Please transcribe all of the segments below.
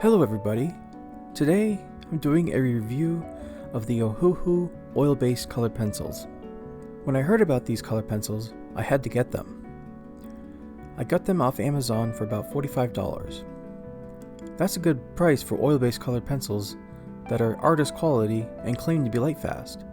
Hello everybody! Today I'm doing a review of the Ohuhu oil-based colored pencils. When I heard about these color pencils, I had to get them. I got them off Amazon for about $45. That's a good price for oil-based colored pencils that are artist quality and claim to be light fast.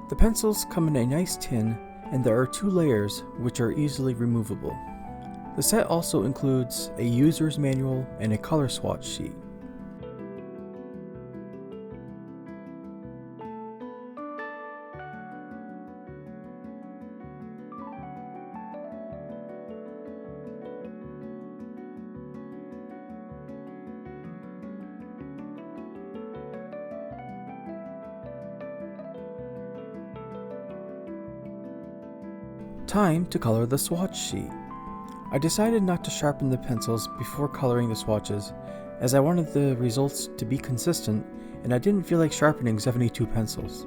The pencils come in a nice tin, and there are 2 layers which are easily removable. The set also includes a user's manual and a color swatch sheet. Time to color the swatch sheet. I decided not to sharpen the pencils before coloring the swatches, as I wanted the results to be consistent and I didn't feel like sharpening 72 pencils.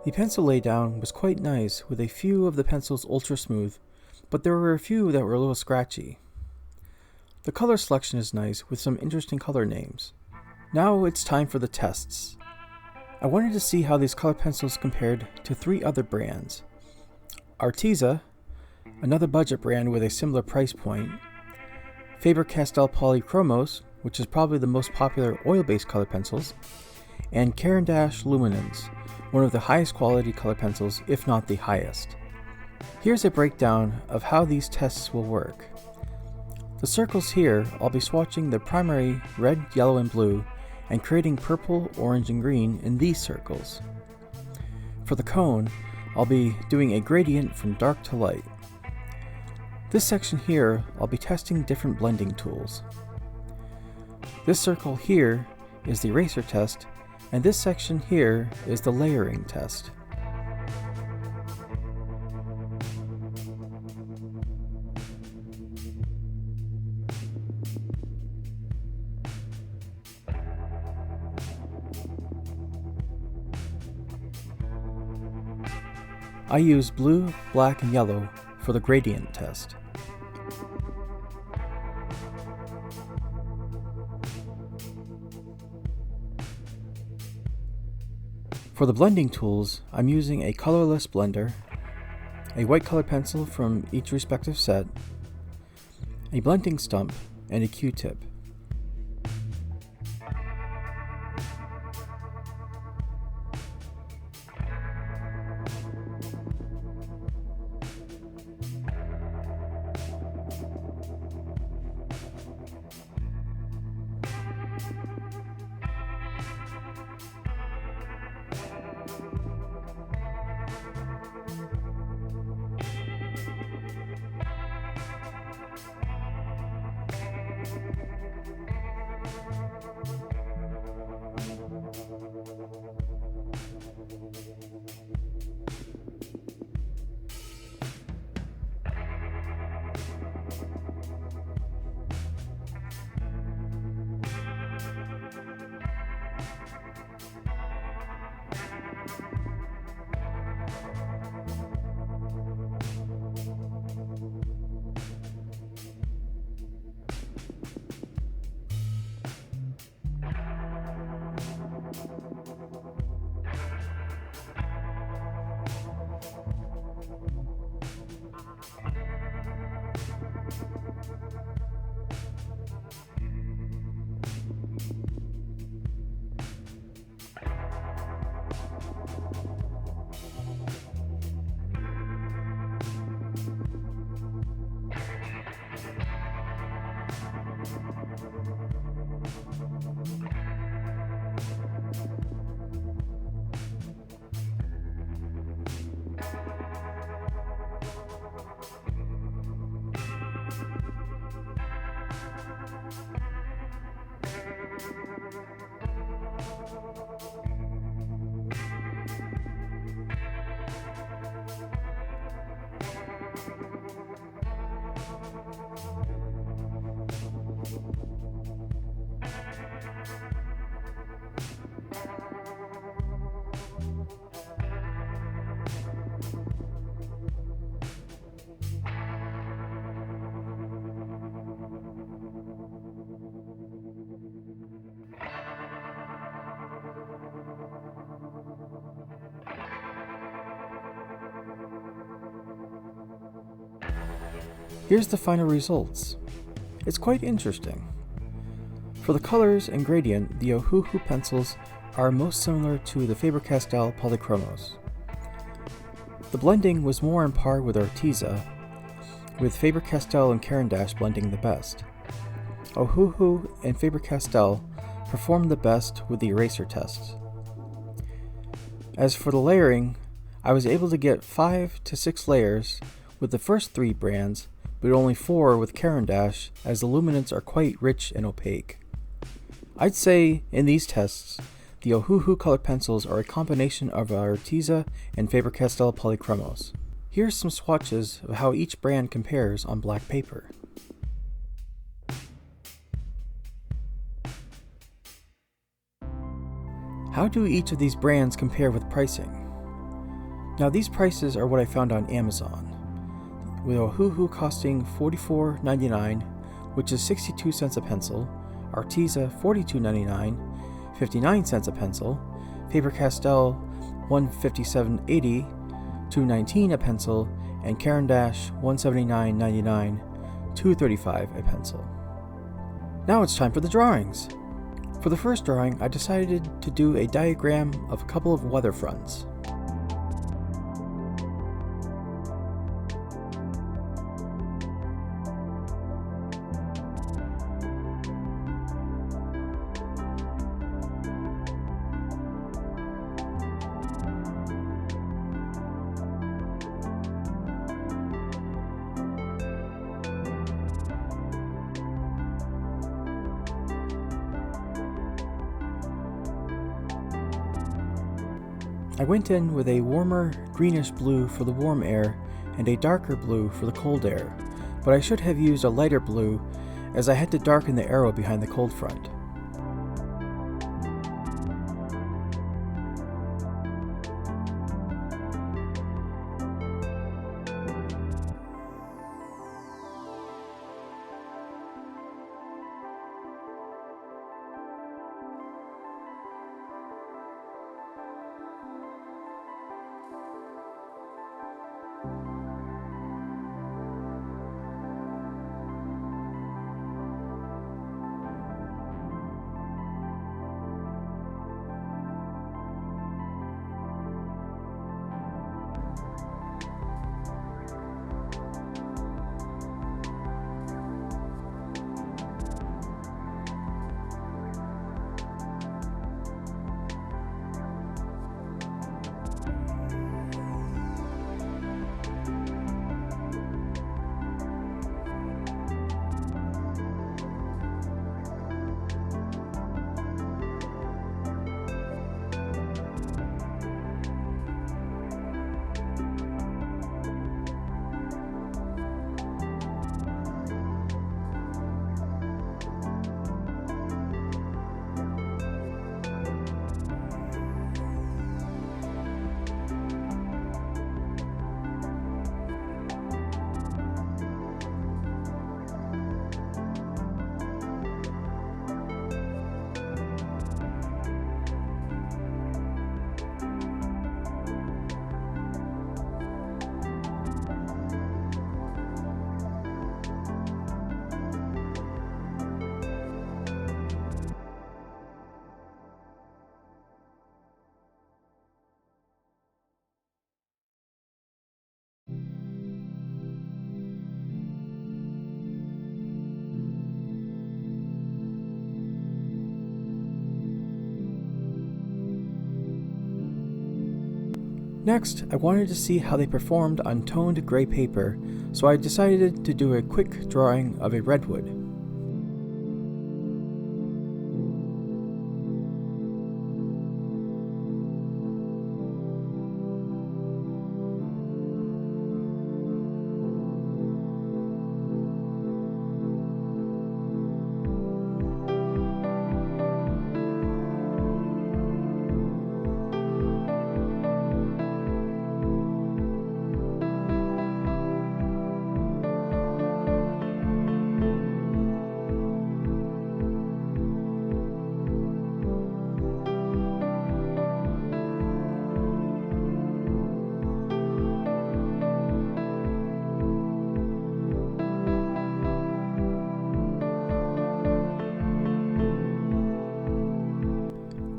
The pencil laydown was quite nice, with a few of the pencils ultra smooth, but there were a few that were a little scratchy. The color selection is nice, with some interesting color names. Now it's time for the tests. I wanted to see how these color pencils compared to 3 other brands. Arteza, another budget brand with a similar price point, Faber-Castell Polychromos, which is probably the most popular oil-based color pencils, and Caran d'Ache Luminance, one of the highest quality color pencils, if not the highest. Here's a breakdown of how these tests will work. The circles here, I'll be swatching the primary red, yellow, and blue, and creating purple, orange, and green in these circles. For the cone, I'll be doing a gradient from dark to light. This section here, I'll be testing different blending tools. This circle here is the eraser test, and this section here is the layering test. I use blue, black, and yellow for the gradient test. For the blending tools, I'm using a colorless blender, a white color pencil from each respective set, a blending stump, and a Q-tip. Here's the final results. It's quite interesting. For the colors and gradient, the Ohuhu pencils are most similar to the Faber-Castell Polychromos. The blending was more on par with Arteza, with Faber-Castell and Caran d'Ache blending the best. Ohuhu and Faber-Castell performed the best with the eraser tests. As for the layering, I was able to get 5 to 6 layers with the first 3 brands, but only 4 with Caran d'Ache, as the luminants are quite rich and opaque. I'd say, in these tests, the Ohuhu color pencils are a combination of Arteza and Faber-Castell Polychromos. Here's some swatches of how each brand compares on black paper. How do each of these brands compare with pricing? Now these prices are what I found on Amazon, with Ohuhu costing $44.99, which is 62 cents a pencil, Arteza $42.99, 59 cents a pencil, Faber-Castell $157.80, $2.19 a pencil, and Caran d'Ache $179.99, $2.35 a pencil. Now it's time for the drawings. For the first drawing, I decided to do a diagram of a couple of weather fronts. I went in with a warmer greenish blue for the warm air and a darker blue for the cold air, but I should have used a lighter blue as I had to darken the arrow behind the cold front. Next, I wanted to see how they performed on toned gray paper, so I decided to do a quick drawing of a redwood.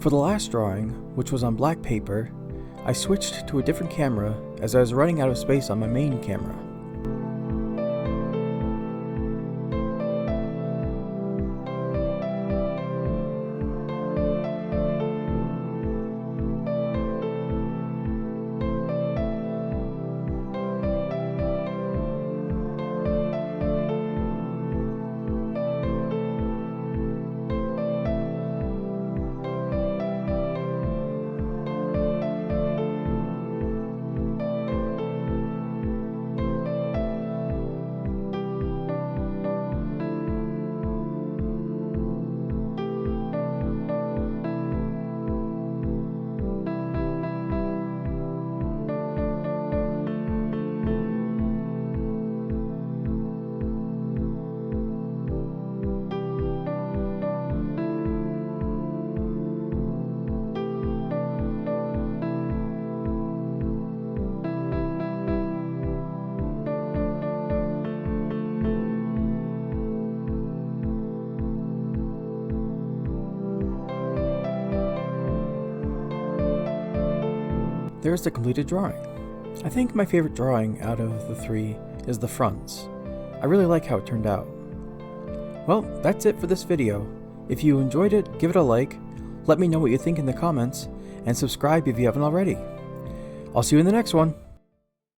For the last drawing, which was on black paper, I switched to a different camera as I was running out of space on my main camera. There's the completed drawing. I think my favorite drawing out of the three is the fronts. I really like how it turned out. Well, that's it for this video. If you enjoyed it, give it a like, let me know what you think in the comments, and subscribe if you haven't already. I'll see you in the next one.